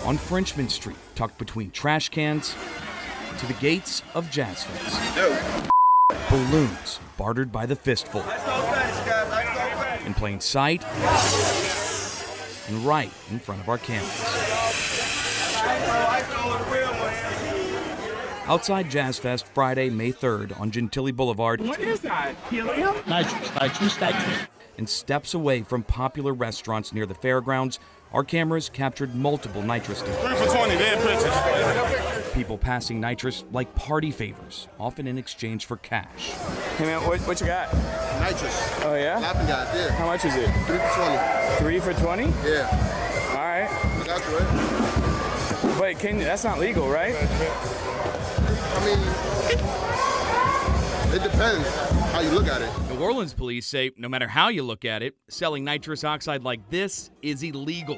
on Frenchman Street, tucked between trash cans, to the gates of Jazz Fest. Balloons bartered by the fistful. In plain sight and right in front of our cameras. Outside Jazz Fest Friday, May 3rd on Gentilly Boulevard. What is that? Helium? Nitrous. And steps away from popular restaurants near the fairgrounds, our cameras captured multiple nitrous deals. 3 for 20, dead pictures. People passing nitrous like party favors, often in exchange for cash. Hey man, what you got? Nitrous. Oh yeah? Laughing guys, yeah. How much is it? 3 for 20. 3 for 20? Yeah. All right. I got you, right? But that's not legal, right? I mean, it depends how you look at it. New Orleans police say no matter how you look at it, selling nitrous oxide like this is illegal.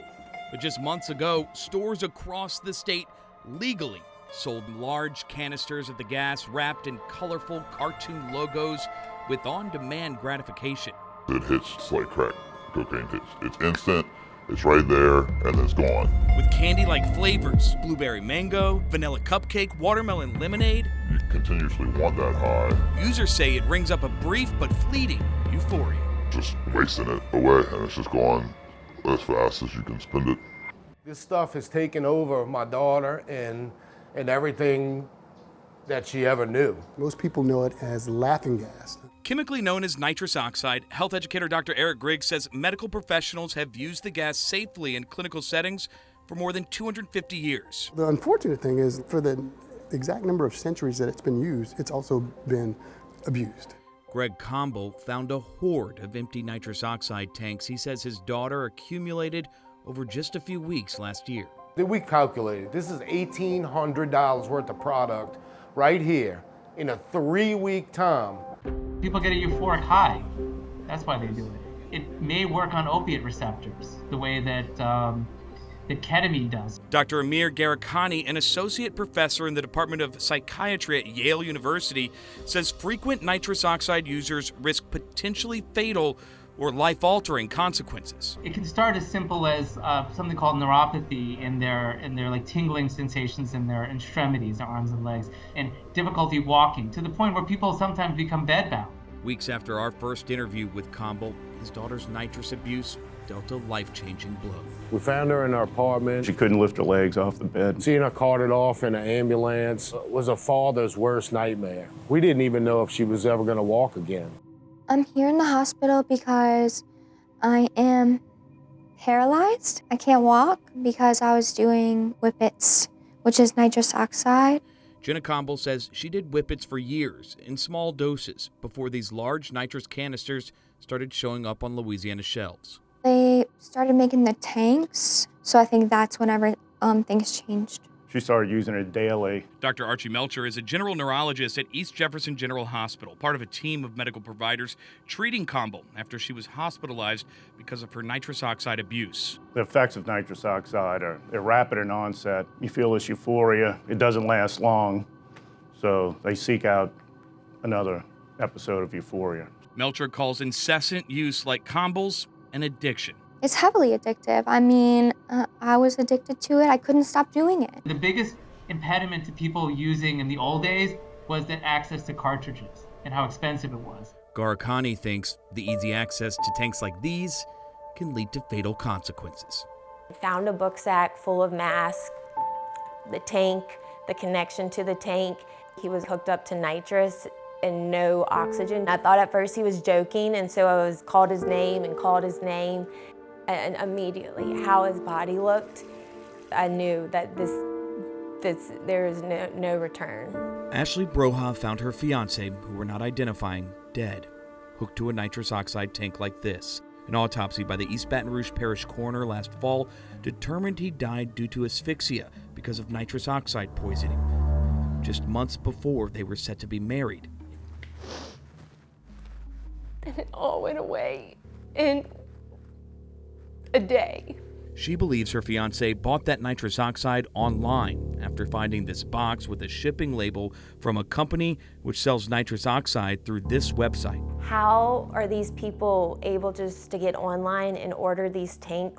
But just months ago, stores across the state legally sold large canisters of the gas wrapped in colorful cartoon logos with on-demand gratification. It hits just like crack cocaine hits. It's instant, it's right there, and it's gone. With candy-like flavors, blueberry mango, vanilla cupcake, watermelon lemonade. You continuously want that high. Users say it brings up a brief but fleeting euphoria. Just wasting it away, and it's just going as fast as you can spend it. This stuff has taken over my daughter and everything that she ever knew. Most people know it as laughing gas. Chemically known as nitrous oxide, health educator Dr. Eric Griggs says medical professionals have used the gas safely in clinical settings for more than 250 years. The unfortunate thing is, for the exact number of centuries that it's been used, it's also been abused. Greg Comble found a hoard of empty nitrous oxide tanks he says his daughter accumulated over just a few weeks last year. We calculated, this is $1,800 worth of product right here in a 3-week time. People get a euphoric high. That's why they do it. It may work on opiate receptors the way that ketamine does. Dr. Amir Gharkhani, an associate professor in the Department of Psychiatry at Yale University, says frequent nitrous oxide users risk potentially fatal or life-altering consequences. It can start as simple as something called neuropathy in their like tingling sensations in their extremities, their arms and legs, and difficulty walking, to the point where people sometimes become bedbound. Weeks after our first interview with Comble, his daughter's nitrous abuse dealt a life-changing blow. We found her in her apartment. She couldn't lift her legs off the bed. Seeing her carted off in an ambulance was a father's worst nightmare. We didn't even know if she was ever gonna walk again. I'm here in the hospital because I am paralyzed. I can't walk because I was doing whippets, which is nitrous oxide. Jenna Comble says she did whippets for years in small doses before these large nitrous canisters started showing up on Louisiana shelves. They started making the tanks, so I think that's whenever things changed. She started using it daily. Dr. Archie Melcher is a general neurologist at East Jefferson General Hospital, part of a team of medical providers treating Comble after she was hospitalized because of her nitrous oxide abuse. The effects of nitrous oxide are they're rapid in onset. You feel this euphoria. It doesn't last long, so they seek out another episode of euphoria. Melcher calls incessant use like Comble's an addiction. It's heavily addictive. I mean, I was addicted to it. I couldn't stop doing it. The biggest impediment to people using in the old days was the access to cartridges and how expensive it was. Gharkhani thinks the easy access to tanks like these can lead to fatal consequences. Found a book sack full of masks, the tank, the connection to the tank. He was hooked up to nitrous and no oxygen. I thought at first he was joking, and so I called his name. And immediately, how his body looked, I knew that there is no return. Ashley Broha found her fiancé, who we're not identifying, dead, hooked to a nitrous oxide tank like this. An autopsy by the East Baton Rouge Parish coroner last fall determined he died due to asphyxia because of nitrous oxide poisoning, just months before they were set to be married. And it all went away in a day. She believes her fiancé bought that nitrous oxide online after finding this box with a shipping label from a company which sells nitrous oxide through this website. How are these people able just to get online and order these tanks?